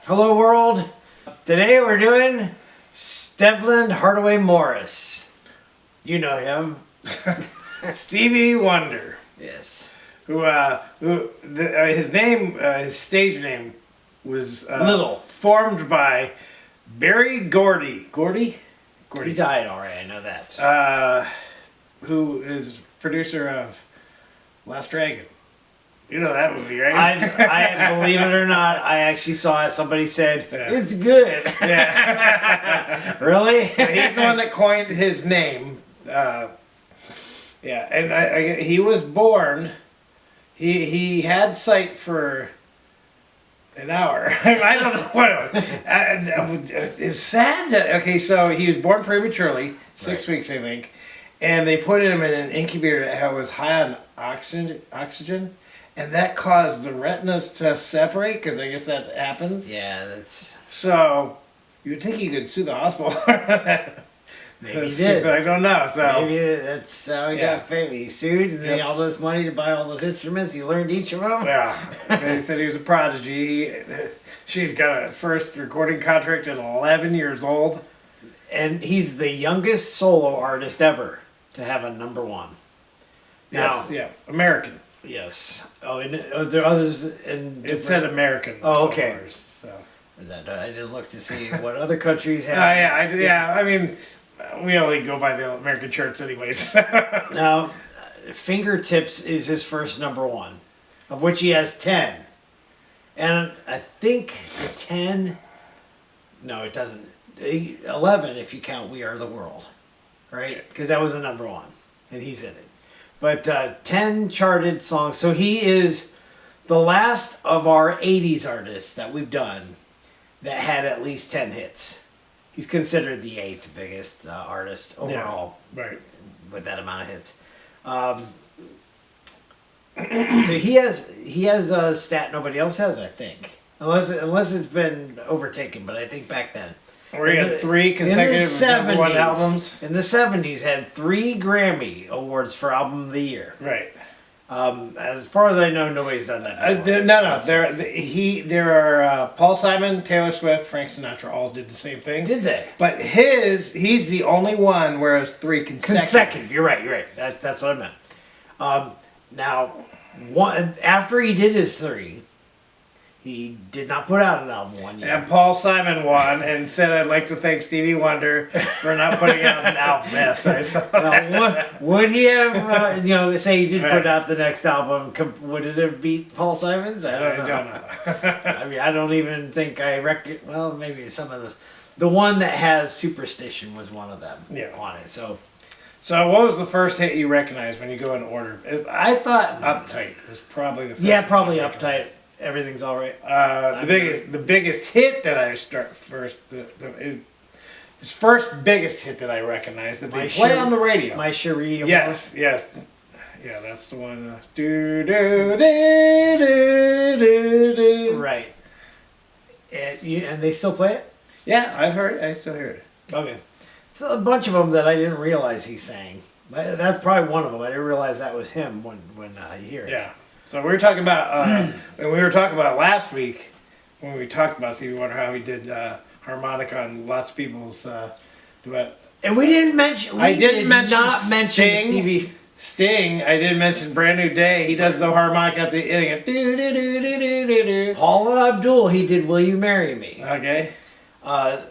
Hello world. Today we're doing Stevland Hardaway Morris. You know him. Stevie Wonder. Yes. His name, his stage name was Little. formed by Barry Gordy. He died already, I know that. Who is producer of Last Dragon. You know that movie, right? I believe it or not, I actually saw it. Somebody said, Yeah. it's good. Yeah. Really? So he's the one that coined his name. Yeah, and he was born. He had sight for an hour. I don't know what it was. It's sad. Okay, so he was born prematurely, 6 weeks, I think, and they put him in an incubator that was high on oxygen, and that caused the retinas to separate because I guess that happens. Yeah, that's... So you'd think he could sue the hospital. Maybe he did. I don't know. So maybe that's how he got famous. He sued and he had all this money to buy all those instruments. He learned each of them. Yeah. They said he was a prodigy. She's got a first recording contract at 11 years old. And he's the youngest solo artist ever to have a #1. Yes, Now, yeah. American. yes. Oh, and are there others in... It said American. Oh, okay. solo artists, so. I didn't look to see what other countries have. I mean, we only go by the American charts anyways. Now, Fingertips is his first #1, of which he has 10. And I think the 10... No, it doesn't. 11 if you count We Are the World. Right? Because that was a #1. And he's in it. But 10 charted songs. So he is the last of our 80s artists that we've done that had at least 10 hits. He's considered the 8th biggest artist overall, Right. with that amount of hits. So he has a stat nobody else has, I think, unless it's been overtaken. But I think back then, We had 3 consecutive #1 albums. In the 70s, had 3 Grammy awards for Album of the Year. Right. As far as I know, nobody's done that before. No. There are Paul Simon, Taylor Swift, Frank Sinatra all did the same thing. Did they? But he's the only one where it's 3 consecutive. You're right. That's what I meant. Now, after he did his 3, he did not put out an album one year. And Paul Simon won and said, "I'd like to thank Stevie Wonder for not putting out an album." Yes, I saw that. Now, would he have, say he did put out the next album, would it have beat Paul Simon's? I don't know. I mean, I don't even think I reckon. Well, maybe some of this. The one that has Superstition was one of them on it. So what was the first hit you recognized when you go in order? I thought Uptight was probably the first. Yeah, probably Uptight. Everything's all right. The biggest hit that I his first biggest hit that I recognized that they play on the radio. My Cherie. Yes, yeah, that's the one. Do do do do do do. Right. And they still play it? Yeah, I've heard it. I still hear it. Okay. It's a bunch of them that I didn't realize he sang. That's probably one of them. I didn't realize that was him when you hear it. Yeah. So we were talking about last week when we talked about Stevie Wonder, how he did harmonica on lots of people's duet. And we didn't mention. I didn't mention Stevie. Sting. I didn't mention Brand New Day. He does the harmonica at the end. Do do do do do do do. Paula Abdul. He did Will You Marry Me? Okay. Let's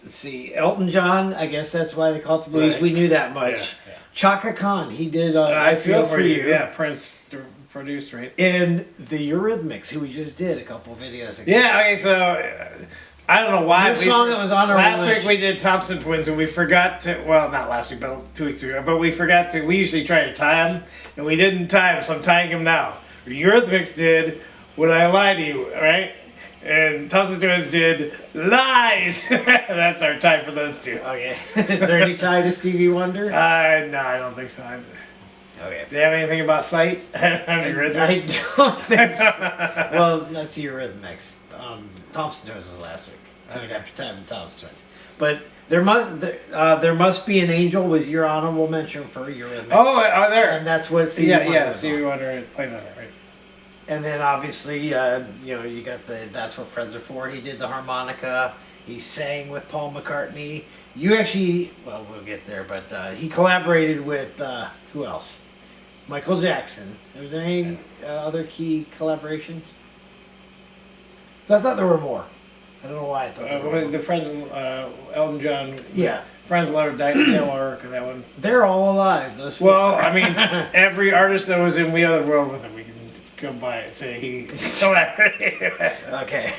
see. Elton John. I guess that's why they call it the blues. Right. We knew that much. Yeah. Chaka Khan. He did. I Feel For You. Yeah. Prince produced, right? And the Eurythmics, who we just did a couple videos ago. Yeah, okay, so I don't know why. The song that was on our last week we did Thompson Twins and we forgot to, well, not last week, but 2 weeks ago, but we forgot to, we usually try to tie them, and we didn't tie them, so I'm tying them now. Eurythmics did Would I Lie to You, right? And Thompson Twins did Lies. That's our tie for those two. Okay. Is there any tie to Stevie Wonder? No, I don't think so. Okay. Do you have anything about sight? I don't think so. Well, that's Eurythmics. Thompson Twins was last week, so we'd have to time with Thompson Twins. But there must be an angel was your honorable mention for Eurythmics. Oh, there. And that's what Stevie Wonder was Stevie on. Wonder played on it, right? And then obviously, you got the That's What Friends Are For. He did the harmonica. He sang with Paul McCartney. You actually, well, we'll get there, but he collaborated with, who else? Michael Jackson. Are there any other key collaborations? So I thought there were more. I don't know why I thought there were more. The Friends, Elton John. Yeah. Friends Love Didn't Work, that one. They're all alive. Those four. Well, I mean, every artist that was in We Are the World with him, we can go by and say he collaborated. Okay.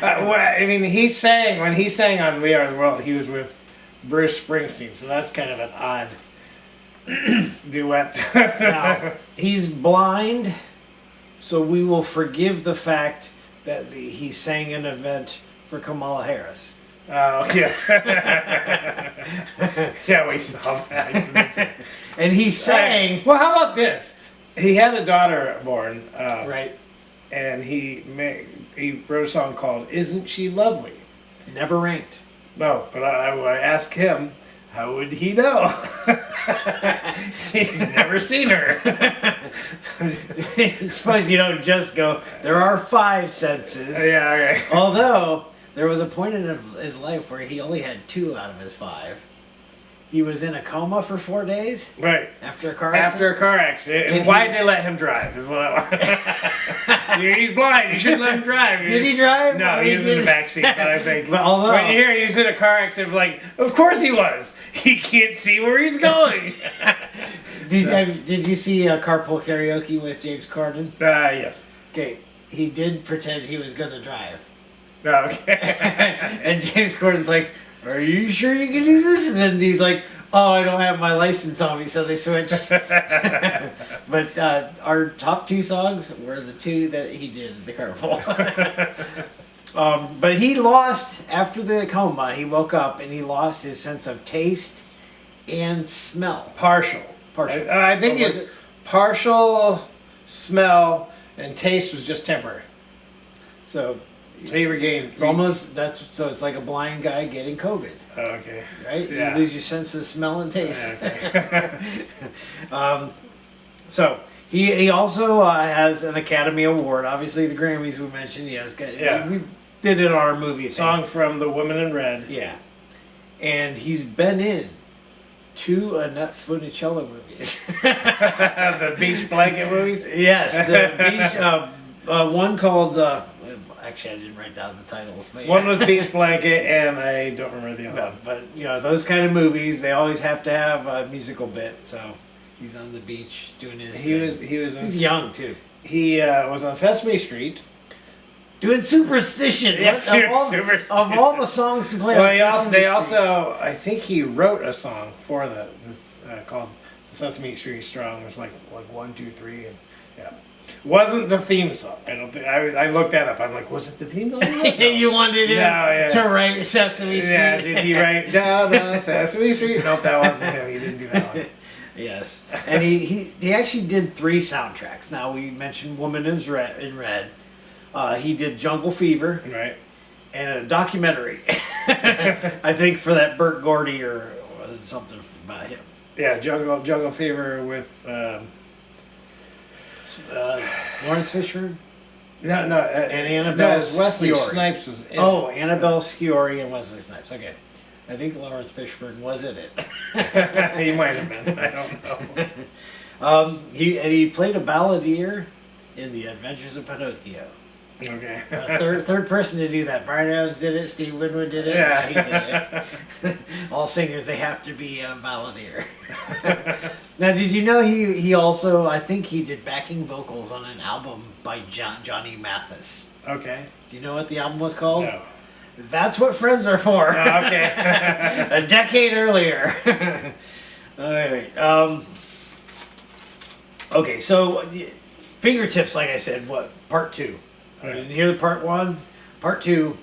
I mean, when he sang on We Are the World, he was with Bruce Springsteen, so that's kind of an odd duet. Now, he's blind, so we will forgive the fact that he sang an event for Kamala Harris. Oh, yes. Yeah, we saw that. And he sang. Well, how about this? He had a daughter born. Right. And he wrote a song called Isn't She Lovely? Never ranked. No, but I asked him, how would he know? He's never seen her. I suppose you don't just go, there are 5 senses. Yeah, okay. Although, there was a point in his life where he only had 2 out of his 5. He was in a coma for 4 days. Right. After a car accident. After a car accident. And why did they let him drive? Is what I want. He's blind. You shouldn't let him drive. Did he drive? No, he was in the backseat. But I think But although, when you hear he was in a car accident, like, of course he was. He can't see where he's going. did you see Carpool Karaoke with James Corden? Yes. Okay, he did pretend he was going to drive. Okay. And James Corden's like, are you sure you can do this? And then he's like, oh, I don't have my license on me, so they switched. But our top 2 songs were the 2 that he did in the carpool. But he lost, after the coma, he woke up and he lost his sense of taste and smell. Partial. I think it's partial smell and taste was just temporary. So he regained. It's almost, it's like a blind guy getting COVID. Oh, okay. Right? Yeah. You lose your sense of smell and taste. Okay. So he also has an Academy Award. Obviously, the Grammys we mentioned. Yeah. We did it on our movie Song from The Woman in Red. Yeah. And he's been in 2 Annette Funicello movies. The beach blanket movies? Yes. The beach, one called, actually I didn't write down the titles. But yeah. One was Beach Blanket and I don't remember the other one. But, those kind of movies, they always have to have a musical bit. So he's on the beach doing his thing. He's young, too. He was on Sesame Street. Doing Superstition. Yes, Superstition. Of all the songs to play Well, on Sesame Street. I think he wrote a song for this called Sesame Street Strong. It was like 1, 2, 3, and yeah. Wasn't the theme song. I don't think I looked that up. I'm like, was it the theme song? You wanted him to write Sesame Street. Yeah, did he write down the Sesame Street? Nope, that wasn't him. He didn't do that one. Yes. And he actually did 3 soundtracks. Now, we mentioned Woman in Red. He did Jungle Fever. Right. And a documentary. I think for that Burt Gordy or something about him. Yeah, Jungle Fever with Lawrence Fishburne? No, and Annabelle Wesley Sciorri. Snipes was in it. Annabelle Sciorri and Wesley Snipes. Okay. I think Lawrence Fishburne was in it. He might have been. I don't know. He played a balladeer in The Adventures of Pinocchio. Okay. Third person to do that. Brian Adams did it. Steve Winwood did it. Yeah. He did it. All singers, they have to be a balladeer. Now, did you know he also, I think he did backing vocals on an album by Johnny Mathis. Okay. Do you know what the album was called? No. That's What Friends Are For. Oh, okay. A decade earlier. All right. Okay, so Fingertips, like I said, part 2. I didn't hear the part 1. Part 2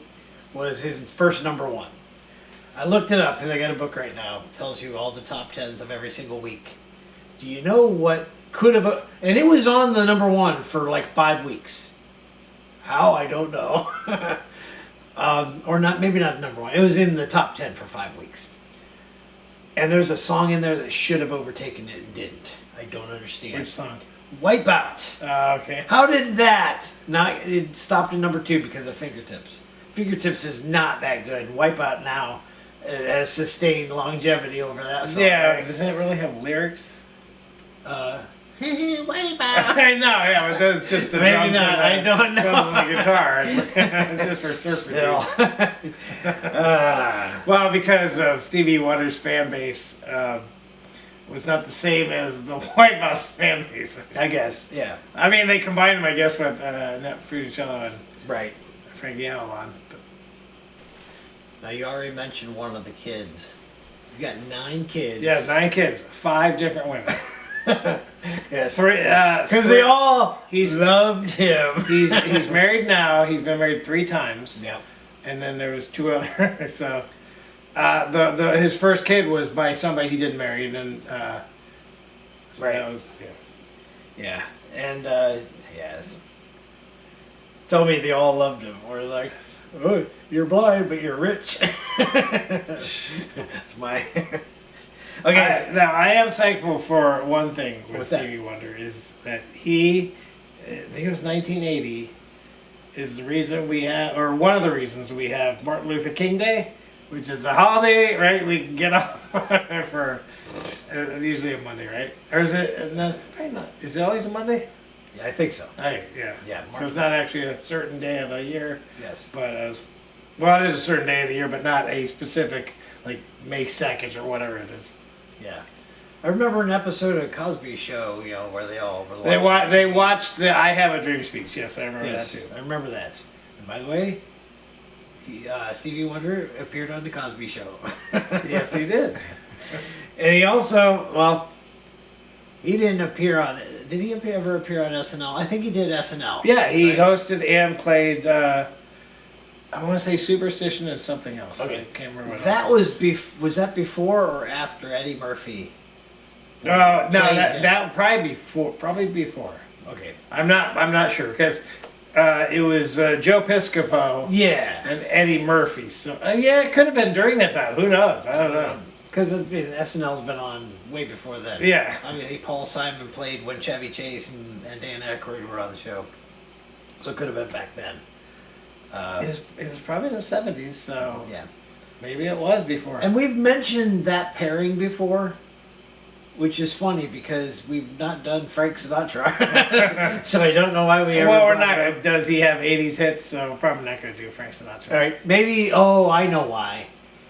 was his first number 1. I looked it up because I got a book right now. It tells you all the top 10s of every single week. Do you know what could have... And it was on the number 1 for like 5 weeks. How? I don't know. Or not, maybe not number 1. It was in the top 10 for 5 weeks. And there's a song in there that should have overtaken it and didn't. I don't understand. Which song? Wipeout. Okay. How did that not? It stopped at number 2 because of Fingertips. Fingertips is not that good. Wipeout now has sustained longevity over that song. Yeah, doesn't it really have lyrics? Wipeout. I know, yeah, but that's just the Maybe drums not. I don't know. drums and the guitar. It's just for surfing. Still. Well, because of Stevie Wonder's fan base was not the same as the White House fan base. I guess. Yeah. I mean, they combined them, I guess, with Nat Funicello and Right. Frankie Avalon. Now you already mentioned one of the kids. He's got 9 kids. Yeah, 9 kids, 5 different women. Yes. Because they all he's loved him. he's married now. He's been married 3 times. Yep. And then there was 2 other. So his first kid was by somebody he didn't marry, and then so Right. that was Yeah. And yes. Told me they all loved him. Or like, oh, you're blind but you're rich. That's my. Okay. Now I am thankful for one thing with What's that? Stevie Wonder is that he, I think it was 1980, is the reason we have, or one of the reasons we have Martin Luther King Day, which is a holiday, right? We can get off for usually a Monday, right? Or is it? And that's probably not. Is it always a Monday? Yeah, I think so. Right. Yeah. Yeah, So it's not actually a certain day of the year, Yes. but well, it is a certain day of the year, but not a specific like May 2nd or whatever it is. Yeah. I remember an episode of Cosby Show, where they all were They watched the "I Have a Dream" speech. Yes, I remember Yes, that too. I remember that. And by the way, Stevie Wonder appeared on the Cosby Show. Yes, he did. And he also, well, he didn't appear on it. Did he ever appear on SNL? I think he did SNL. Yeah, he Right? hosted and played. I want to say Superstition and something else. Okay. I can't remember. What That else. was that before or after Eddie Murphy? Oh no, played that him? that probably before. Probably before. Okay. I'm not sure because it was Joe Piscopo Yeah. and Eddie Murphy. So yeah, it could have been during that time. Who knows? I don't know. Because SNL's been on way before then. Yeah. Obviously, Paul Simon played when Chevy Chase and Dan Aykroyd were on the show. So it could have been back then. It was probably in the 70s, so Yeah. maybe it was before. And we've mentioned that pairing before, which is funny because we've not done Frank Sinatra. So I don't know why we ever. Well, we're brought not. it up. Does he have 80s hits? So we're probably not going to do Frank Sinatra. All right. Maybe. Oh, I know why.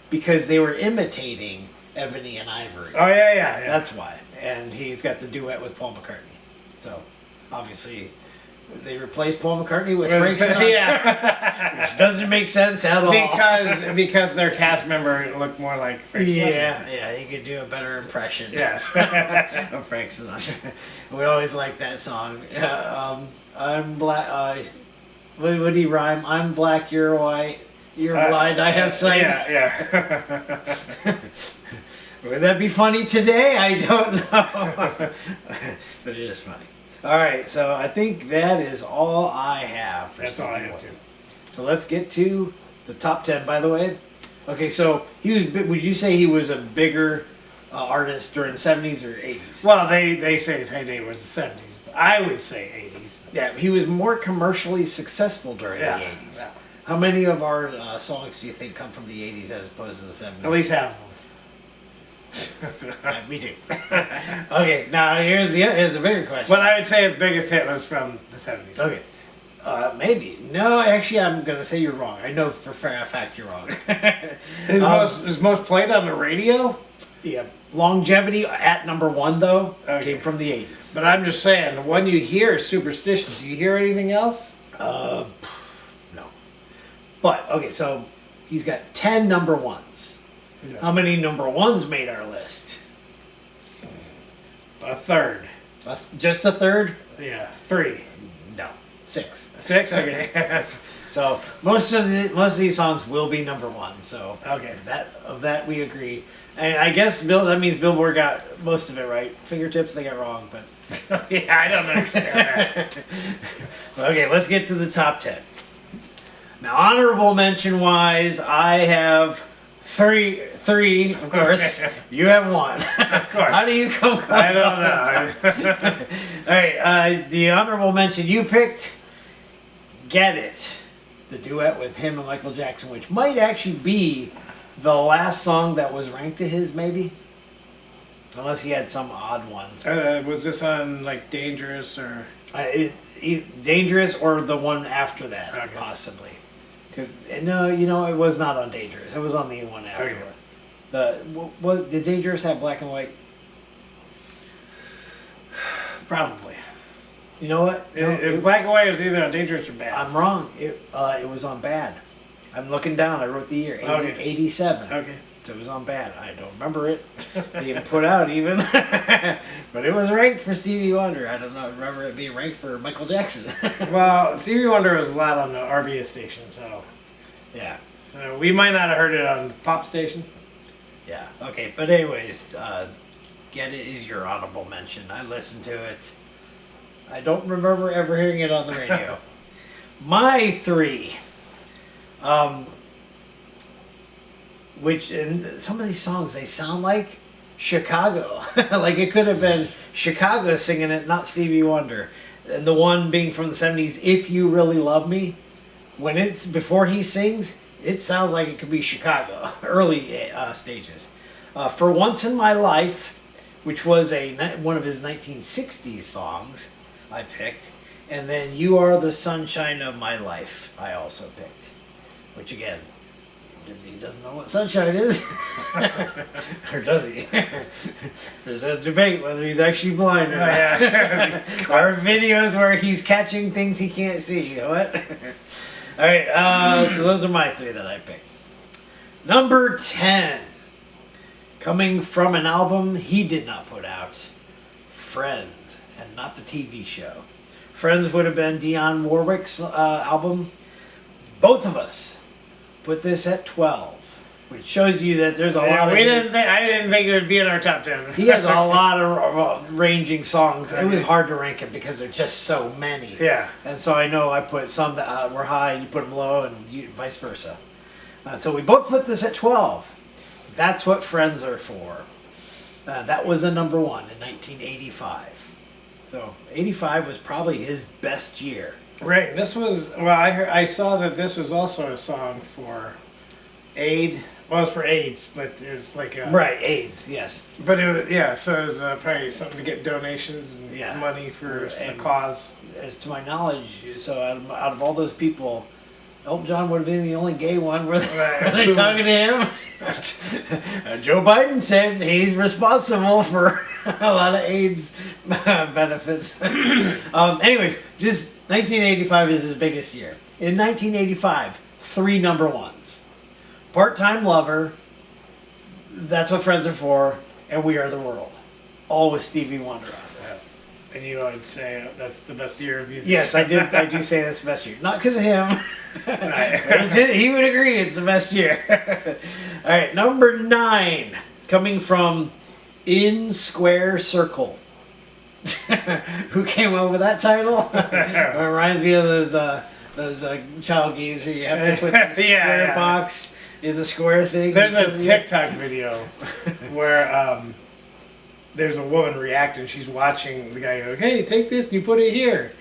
Because they were imitating Ebony and Ivory. Oh yeah. That's why. And he's got the duet with Paul McCartney. So obviously they replaced Paul McCartney with Frank Sinatra. Yeah. Which doesn't make sense at all. because their cast member looked more like Frank Sinatra. Yeah, he could do a better impression. Yes. Of Frank Sinatra. We always like that song. I'm black. What would he rhyme? I'm black, you're white, you're blind, I have sight. Yeah. Would that be funny today? I don't know. But it is funny. All right, so I think that is all I have for That's all I Stevie have too. Wonder. So let's get to the top 10, by the way. Okay, so he was. Would you say he was a bigger artist during the 70s or 80s? Well, they say his heyday was the 70s, but I would say 80s. Yeah, he was more commercially successful during the 80s. Yeah. How many of our songs do you think come from the 80s as opposed to the 70s? At least half of them. Me too. Okay, now here's the bigger question. But I would say his biggest hit was from the 70s. Okay. Maybe. No, actually, I'm going to say you're wrong. I know for a fact you're wrong. His most played on the radio? Yeah. Longevity at number 1, though, Okay. came from the 80s. But I'm just saying, the one you hear is Superstition. Do you hear anything else? No. But, okay, so he's got 10 number 1s. How many number 1s made our list? A third. Just a third? Yeah, 3. No. 6. 6? Okay. So most of these songs will be number 1. So Okay. that we agree. And I guess that means Billboard got most of it right. Fingertips they got wrong, but Yeah, I don't understand that. okay, let's get to the top 10. Now, honorable mention wise, I have Three, of course. You have one. Of course. How do you come close? I don't all the know. time? All right, the honorable mention you picked, Get It, the duet with him and Michael Jackson, which might actually be the last song that was ranked to his, maybe? Unless he had some odd ones. Was this on like Dangerous or? Dangerous or the one after that, Okay. possibly. Cause no, it was not on Dangerous. It was on the one after. Okay. What did Dangerous have black and white? Probably. You know what? No, If Black and White was either on Dangerous or Bad. I'm wrong. It was on Bad. I'm looking down. I wrote the year 87. Okay. So it was on Bad. I don't remember it. They didn't put out even, but it was ranked for Stevie Wonder. I don't know. I remember it being ranked for Michael Jackson. Well, Stevie Wonder was a lot on the RBS station, so Yeah. we might not have heard it on the pop station. Yeah. Okay. But anyways, Get It is your honorable mention. I listened to it. I don't remember ever hearing it on the radio. My three, which in some of these songs they sound like Chicago, like it could have been Chicago singing it, not Stevie Wonder. And the one being from the '70s, If You Really Love Me, when it's before he sings, it sounds like it could be Chicago, early stages. For Once in My Life, which was one of his 1960s songs, I picked. And then You Are the Sunshine of My Life, I also picked. Which again, he doesn't know what sunshine is. Or does he? There's a debate whether he's actually blind or not. Yeah. Or videos where he's catching things he can't see. What? Alright, so those are my three that I picked. Number 10. Coming from an album he did not put out. Friends, and not the TV show. Friends would have been Dionne Warwick's album. Both of us put this at 12. Which shows you that there's a lot of... I didn't think it would be in our top 10. He has a lot of ranging songs. It was hard to rank it because there's just so many. Yeah. And so I know I put some that were high and you put them low and vice versa. So we both put this at 12. That's what Friends are for. That was a number one in 1985. So 85 was probably his best year. Right. This was, I saw that this was also a song for aid. Well, it was for AIDS, but it's like a... Right, AIDS, yes. But it was, yeah, so it was probably something to get donations and Yeah. money for a And cause. As to my knowledge, so out of all those people, Elton John would have been the only gay one. Were they talking to him? Joe Biden said he's responsible for a lot of AIDS benefits. Anyways, just 1985 is his biggest year. In 1985, 3 number ones. Part-Time Lover, That's What Friends Are For, and We Are the World. All with Stevie Wonder on it. And you would say that's the best year of music. Yes, I do say that's the best year. Not because of him. He would agree it's the best year. All right, number 9. Coming from In Square Circle. Who came up with that title? It reminds me of those child games where you have to put the square box in the square thing. There's a TikTok video where there's a woman reacting. She's watching the guy go, "Hey, take this and you put it here."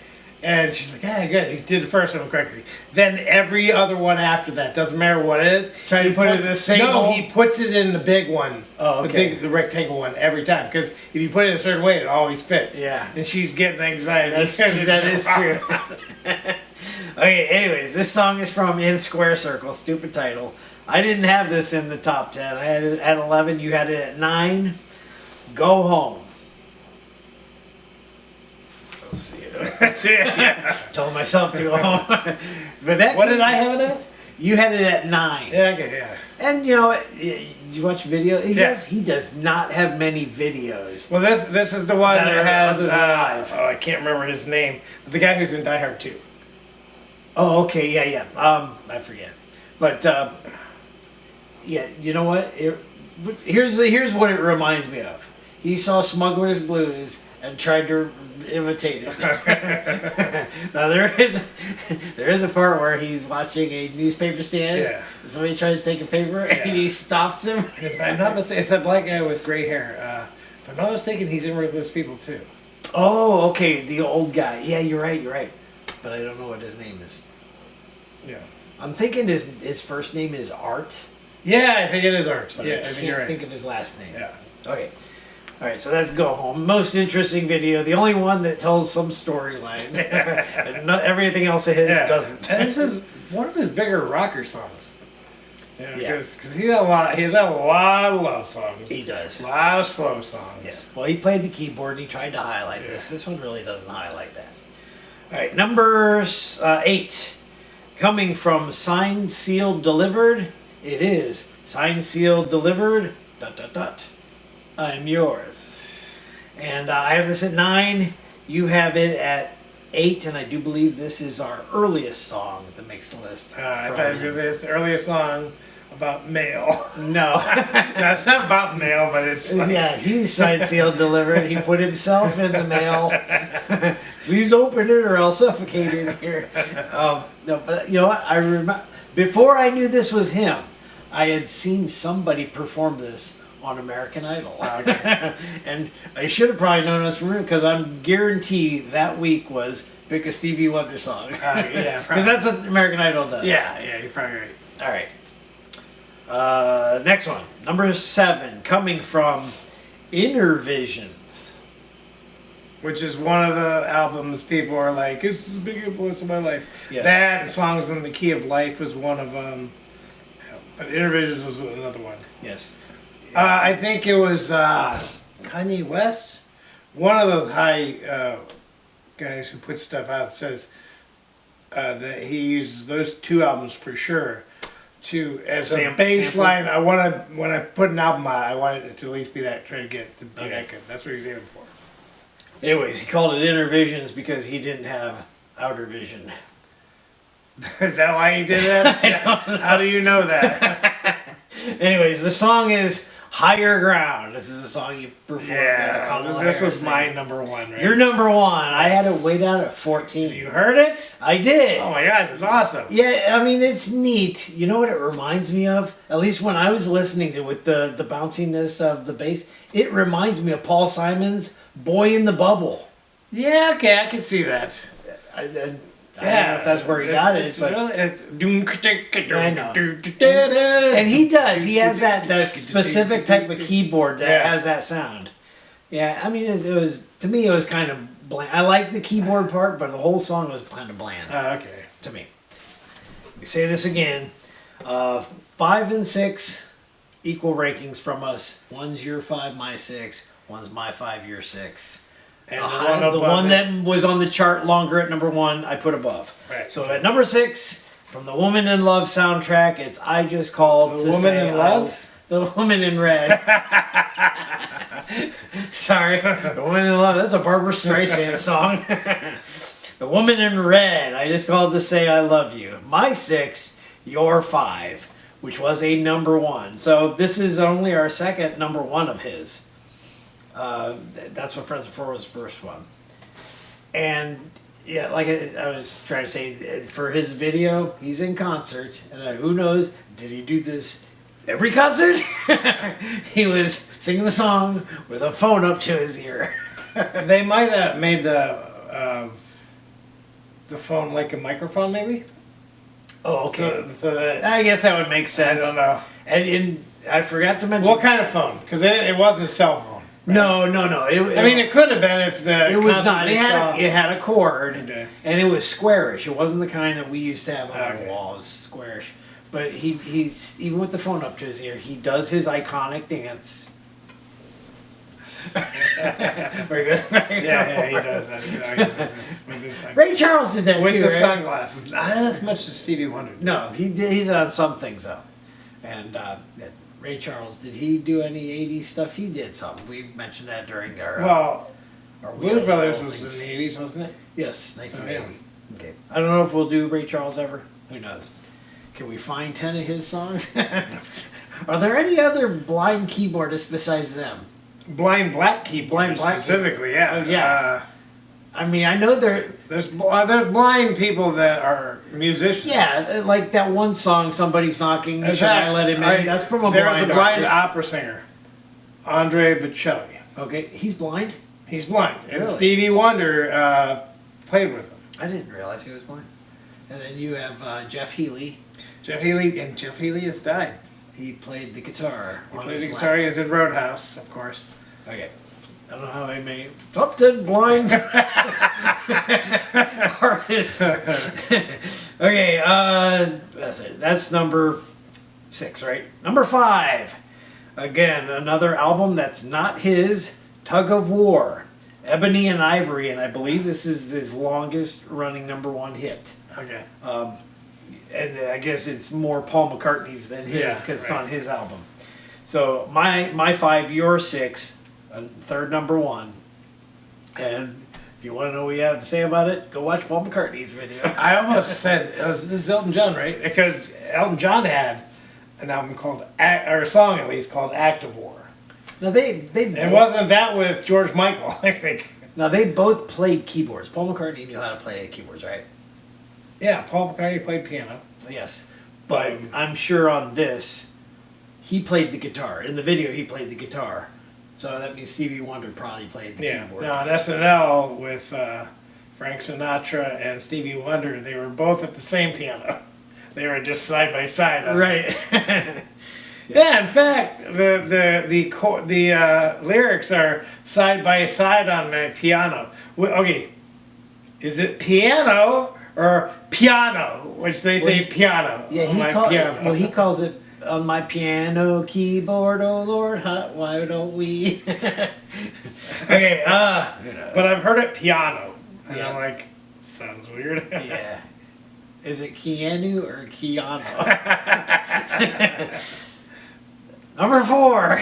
And she's like, "Yeah, good. He did the first one correctly." Then every other one after that, doesn't matter what it is, Try to put it in the same hole? No, he puts it in the big one. Oh, okay. The rectangle one every time. Because if you put it a certain way, it always fits. Yeah. And she's getting anxiety. That is true. Okay, anyways, this song is from In Square Circle. Stupid title. I didn't have this in the top 10. I had it at 11. You had it at 9. Go Home. Let's see. That's it. Yeah. Told myself to go home. But that What did I have it at? You had it at 9. Yeah, okay, yeah. And you know, you watch video. He does not have many videos. Well, this is the one that has live. I can't remember his name, but the guy who's in Die Hard 2. Oh, okay, yeah. I forget. But yeah, you know what? Here's what it reminds me of. he saw Smuggler's Blues and tried to imitate it. Now there is a part where he's watching a newspaper stand. Yeah. Somebody tries to take a paper and he stops him. And if I'm not mistaken, it's that black guy with gray hair. If I'm not mistaken, he's in Ruthless People too. Oh, okay, the old guy. Yeah, you're right. But I don't know what his name is. Yeah. I'm thinking his first name is Art. Yeah, I think it is Art. But Yeah, I I think can't you're right. think of his last name. Yeah. Okay. All right, so that's Go Home. Most interesting video. The only one that tells some storyline. And everything else of his doesn't. And this is one of his bigger rocker songs. Yeah. Because he's got a lot of love songs. He does. A lot of slow songs. Yeah. Well, he played the keyboard and he tried to highlight this. This one really doesn't highlight that. All right, number 8. Coming from Signed, Sealed, Delivered. It is Signed, Sealed, Delivered. ... I'm yours. And I have this at 9. You have it at 8, and I do believe this is our earliest song that makes the list. I thought it was going to say it's the earliest song about mail. No. No, it's not about mail, but it's... Yeah, he's signed, sealed, delivered. He put himself in the mail. Please open it or I'll suffocate in here. No, but you know what? I remember before I knew this was him, I had seen somebody perform this on American Idol. And I should have probably known this from him because I'm guaranteed that week was pick a Stevie Wonder song. Yeah, Because that's what American Idol does. yeah, you're probably right. All right. Next one, number 7, coming from Inner Visions. Which is one of the albums people are like, this is a big influence in my life. Yes. That and Songs in the Key of Life was one of them. But Inner Visions was another one. Yes. I think it was Kanye West. One of those high guys who put stuff out says that he uses those 2 albums for sure to as a baseline. I want to when I put an album out, I want it to at least be that try to get to be that good. That's what he's aiming for. Anyways, he called it Inner Visions because he didn't have Outer Vision. Is that why he did it? How do you know that? Anyways, the song is Higher Ground. This is a song you performed. This was my number 1, right? Your number 1. I had it way down at 14. You heard it? I did. Oh my gosh, it's awesome. Yeah, I mean, it's neat. You know what it reminds me of? At least when I was listening to it with the bounciness of the bass, it reminds me of Paul Simon's Boy in the Bubble. Yeah, okay, I can see that. I don't know if that's where he got it, but really, I know. And he does. He has that specific type of keyboard that has that sound. Yeah, I mean, it was to me, it was kind of bland. I like the keyboard part, but the whole song was kind of bland. Okay. To me. We say this again. 5 and 6 equal rankings from us. One's your 5, my 6. One's my 5, your 6. And The one that was on the chart longer at number 1, I put above. Right. So at number 6, from the Woman in Love soundtrack, it's I Just Called The to Woman Say in Love? The Woman in Red. Sorry, The Woman in Love. That's a Barbara Streisand song. The Woman in Red, I Just Called to Say I Love You. My 6, your 5, which was a number 1. So this is only our second number 1 of his. That's what Friends Before was the first one. And yeah, like I was trying to say, for his video, he's in concert, and who knows, did he do this every concert? He was singing the song with a phone up to his ear. They might have made the phone like a microphone, maybe. Oh, okay. So that, I guess that would make sense. I don't know. And I forgot to mention. What kind of phone? Because it wasn't a cell phone. Right? No. I mean, it could have been if the. It was not. It had a cord, Okay. and it was squarish. It wasn't the kind that we used to have on the Okay. wall. It was squarish. But he's even with the phone up to his ear, he does his iconic dance. Very good. Yeah, he does that. Ray Charles did that with too, the right? sunglasses. Not as much as Stevie Wonder. No, he did on some things though. And Ray Charles, did he do any 80s stuff? He did some. We mentioned that during our Well, our Blues Wheel Brothers of was Things. in the 80s, wasn't it? Yes, So, 1980. Okay. I don't know if we'll do Ray Charles ever. Who knows? Can we find 10 of his songs? Are there any other blind keyboardists besides them? Blind black keyboard. Blind black specifically, yeah. Oh, yeah. I mean, I know There's blind people that are musicians. yeah, like that one song, Somebody's Knocking, In Should I fact, Let Him In? That's from a there was blind a blind artist. opera singer, Andre Bocelli. Okay, he's blind? He's blind, and Really? Stevie Wonder played with him. I didn't realize he was blind. And then you have Jeff Healey. Jeff Healey has died. He played the guitar. He on played his the lap. guitar. He was in Roadhouse, of course. Okay. I don't know how I made top 10 blind artists. Okay, that's it. That's number 6, right? Number 5. Again, another album that's not his, Tug of War. Ebony and Ivory, and I believe this is his longest running number 1 hit. Okay. And I guess it's more Paul McCartney's than his Yeah, because it's right. on his album. So my 5, your 6, third number 1. And if you want to know what we have to say about it, go watch Paul McCartney's video. I almost said this is Elton John, right? Because Elton John had an album called, or a song at least called "Act of War." Now they And wasn't that with George Michael? I think. now they both played keyboards. Paul McCartney knew how to play keyboards, right? Yeah, Paul McCartney played piano. Yes, but I'm sure on this, he played the guitar. In the video, he played the guitar. So that means Stevie Wonder probably played the Yeah. keyboard. Now on SNL with Frank Sinatra and Stevie Wonder, they were both at the same piano. They were just side by side. Right. Yeah, in fact, the lyrics are side by side on my piano. Okay, is it piano or piano? Which they say piano. Yeah, on my piano. well, he calls it on my piano keyboard. Oh Lord, why don't we? Okay. But I've heard it piano, and Yeah. I'm like, sounds weird. Yeah. Is it Keanu or Keanu? Number 4,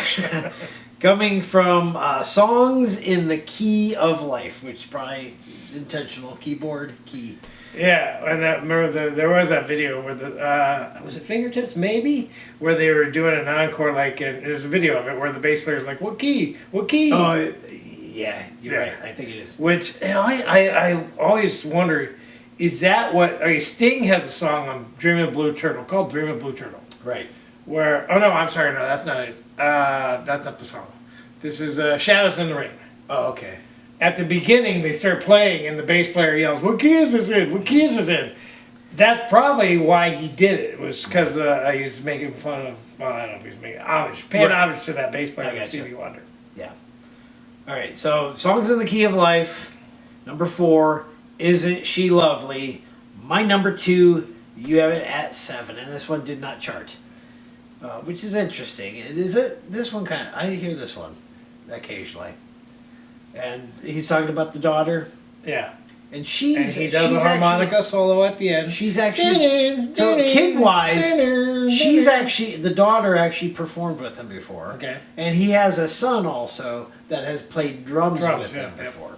coming from Songs in the Key of Life, which probably intentional keyboard key. Yeah, and remember there was that video where was it Fingertips maybe, where they were doing an encore, like, and there's a video of it where the bass player's like, what key? Oh, yeah, you're Yeah. right. I think it is. Which, you know, I always wonder, is that what? Okay, Sting has a song on "Dreaming of Blue Turtle" called "Dream of Blue Turtle," Right. where no, I'm sorry, no, that's not it. That's not the song. This is "Shadows in the Rain." Oh, okay. At the beginning, they start playing, and the bass player yells, "What key is this in? What key is this in?" That's probably why he did it. Was because he was making fun of. Well, I don't know if he was making homage, paying Right. homage to that bass player, I gotcha. Stevie Wonder. Yeah. All right. So, Songs in the Key of Life. Number 4, Isn't She Lovely? My number 2, you have it at 7, and this one did not chart, which is interesting. This one kind of, I hear this one occasionally, and he's talking about the daughter, Yeah, and she's and he does a she's harmonica solo at the end. She's actually so kid-wise, she's actually the daughter actually performed with him before. Okay. And he has a son also that has played drums with yeah, him yeah. before.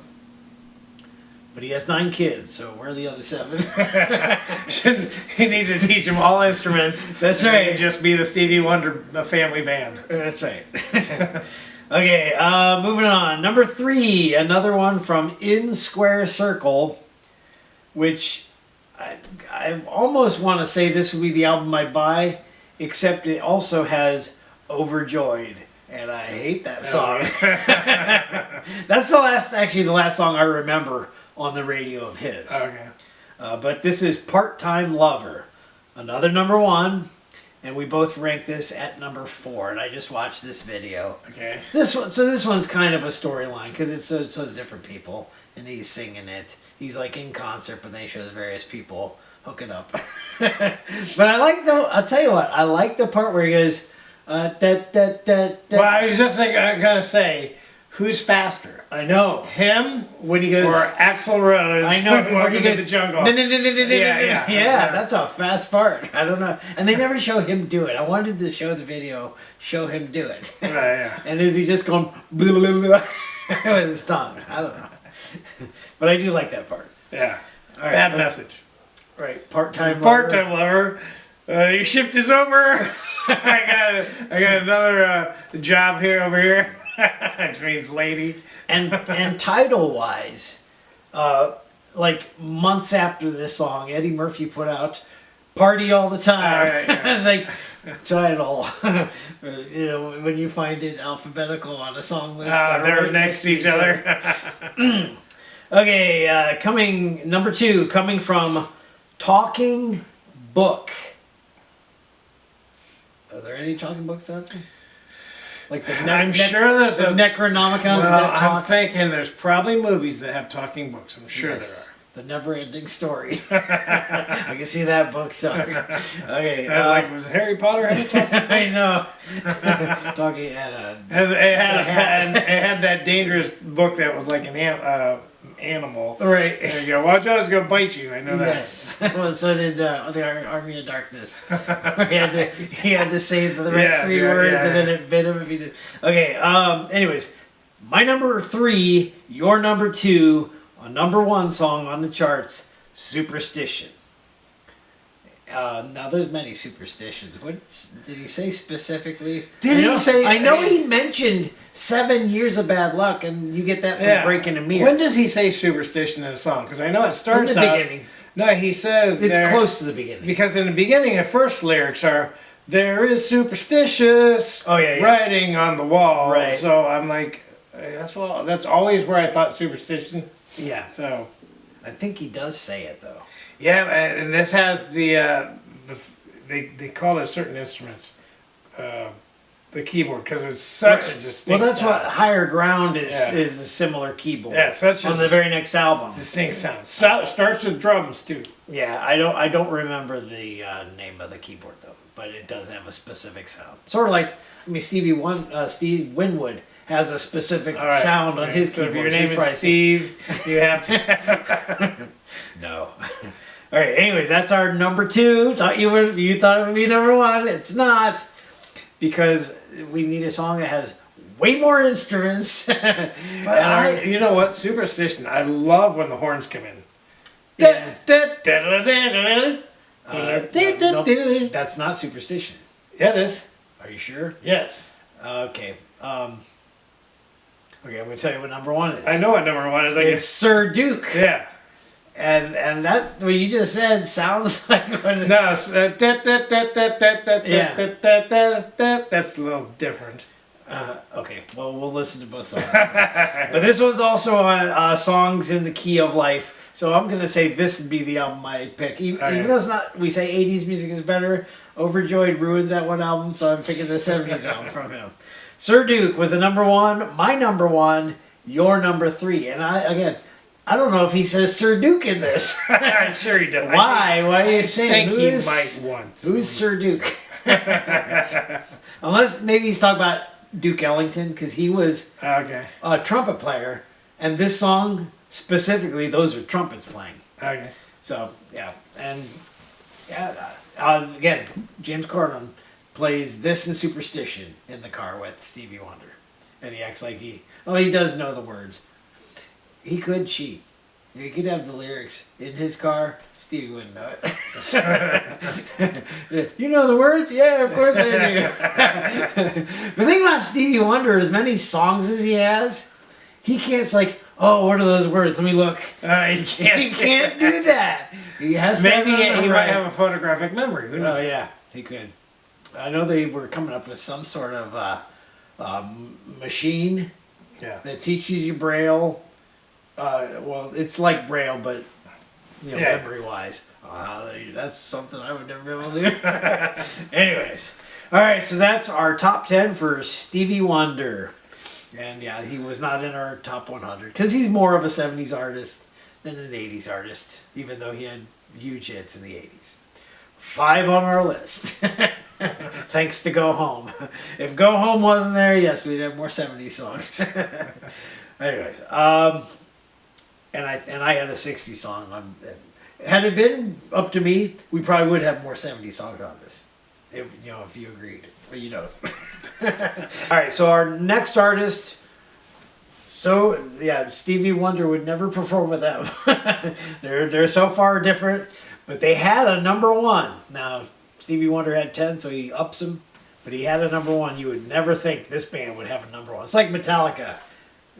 But he has 9 kids, so where are the other 7? He needs to teach them all instruments. That's and right. just be the Stevie Wonder, the family band. That's right. Okay, moving on. Number 3, another one from In Square Circle, which I almost want to say this would be the album I buy, except it also has Overjoyed, and I hate that song. That's the last song I remember on the radio of his. Okay. But this is Part-Time Lover, another number 1, and we both ranked this at number 4, and I just watched this video. Okay. This one's kind of a storyline because it's different people, and he's singing it. He's like in concert, but then he shows various people hooking up. But I'll tell you what, I like the part where he goes, da, da, da, da. Well, I was just gonna say, who's faster? I know. Him When he goes, or Axl Rose? I know. Where Welcome he to goes, the jungle. No, no, no, no, no, no, Yeah, no, yeah, yeah. yeah. That's a fast part. I don't know. And they never show him do it. I wanted to show the video, show him do it. Right, yeah. And is he just going blah, blah, blah, with his tongue? I don't know. But I do like that part. Yeah. All right, Bad message. Right. Part-time lover. Part-time lover. Your shift is over. I got another job over here. Which means lady. And title wise, like months after this song, Eddie Murphy put out "Party All the Time." Yeah. It's like title. You know, when you find it alphabetical on a song list, They're right next to each other. Okay, coming number 2, coming from Talking Book. Are there any talking books out there? Like the I'm sure there's the a Necronomicon. Well, that I'm talk. thinking there's probably movies that have talking books. I'm sure Yes, the never-ending story. I can see that book talking. Okay, there are. I was like, was Harry Potter had a talking? I know. Talking at a. It had that dangerous book that was like an animal. Right. There you go. Watch out, it's gonna bite you. I know that. Yes. Well, so did the Army of Darkness. he had to say the right three words, and then it bit him if he did. Okay. Anyways, my number 3, your number 2, a number 1 song on the charts, "Superstition." Now there's many superstitions. What did he say specifically? I know he mentioned 7 years of bad luck, and you get that from breaking a mirror. When does he say superstition in a song? Because I know it starts in the out. beginning. No, he says It's there- close to the beginning. Because in the beginning, the first lyrics are, "There is superstitious writing on the wall." Right. So I'm like, that's always where I thought superstition. Yeah. So I think he does say it though. yeah, and this has they call it certain instruments, the keyboard, because it's such a distinct. Well, that's sound. what Higher Ground is. Yeah. Is a similar keyboard. Yeah, such a on the very next album. distinct sound. Starts with drums too. Yeah, I don't remember the name of the keyboard though, but it does have a specific sound. Sort of like Steve Winwood has a specific All right. sound on his So keyboard. if your name is Steve, you have to. No. All right. Anyways, that's our number 2. You thought it would be number 1. It's not, because we need a song that has way more instruments. But you know what? Superstition. I love when the horns come in. Yeah. Nope. That's not superstition. Yeah, it is. Are you sure? Yes. Okay. Okay, I'm gonna tell you what number 1 is. I know what number 1 is. It's Sir Duke. Yeah. And that what you just said sounds like what it, No, it's, that's a little different. okay, well, we'll listen to both songs. But this one's also on Songs in the Key of Life. So I'm going to say this would be the album I pick. Even though it's not, we say 80s music is better, Overjoyed ruins that one album, so I'm picking the 70s album from him. Sir Duke was the number 1, my number 1, your number 3. And I don't know if he says Sir Duke in this. I'm sure he does. Why? Why are you saying? I think he might once. Who's Sir Duke? Unless maybe he's talking about Duke Ellington, because he was Okay. a trumpet player, and this song specifically, those are trumpets playing. Okay. So yeah, and again, James Corden plays this in Superstition in the car with Stevie Wonder, and he acts like he does know the words. He could cheat. He could have the lyrics in his car. Stevie wouldn't know it. You know the words? Yeah, of course I do. The thing about Stevie Wonder, as many songs as he has, he can't. It's like, oh, what are those words? Let me look. He can't. He can't do that. He has to Maybe have it he might memorized. have a photographic memory. Who Oh knows? yeah, he could. I know they were coming up with some sort of machine Yeah. that teaches you Braille. Well, it's like Braille, but Yeah. memory wise. That's something I would never be able to do. Anyways, all right. So that's our top 10 for Stevie Wonder, and yeah, he was not in our top 100 because he's more of a 70s artist than an 80s artist, even though he had huge hits in the 80s. 5 on our list. Thanks to Go Home. If Go Home wasn't there, yes, we'd have more 70s songs. Anyways, and I had a 60s song. Had it been up to me, we probably would have more 70s songs on this. If you agreed. But you know. All right, so our next artist. So yeah, Stevie Wonder would never perform with them. They're so far different, but they had a number 1. Now Stevie Wonder had 10, so he ups him but he had a number one. You would never think this band would have a number one. It's like Metallica.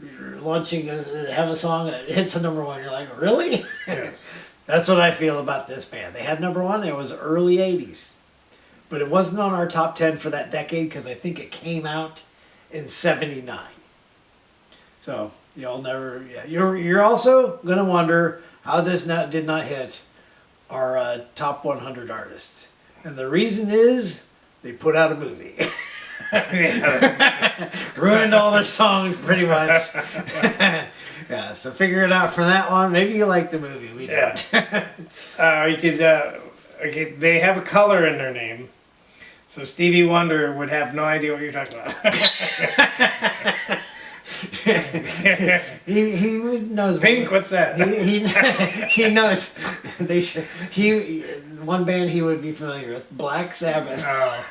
You're launching, have a song that hits a number one. You're like, really? Yes. That's what I feel about this band. They had number one. It was early 80s. But it wasn't on our top 10 for that decade because I think it came out in 79. So you'll never, yeah. You're also going to wonder how this did not hit our top 100 artists. And the reason is they put out a movie. Ruined all their songs pretty much. Yeah, so figure it out for that one. Maybe you like the movie. We don't. You could. Okay, they have a color in their name, so Stevie Wonder would have no idea what you're talking about. he knows. Pink. What's that? He knows. They should. One band he would be familiar with, Black Sabbath. Oh.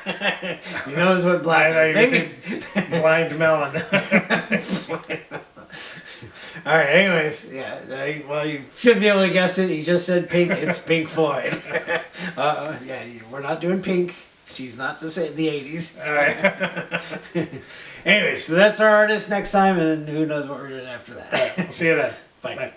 He knows what black is. Maybe. Blind Melon. All right. Anyways, yeah. Well, you should be able to guess it. You just said Pink. It's Pink Floyd. Yeah, we're not doing Pink. She's not the 80s. All right. Anyways, so that's our artist next time, and who knows what we're doing after that. All right. We'll see you then. Bye. Bye.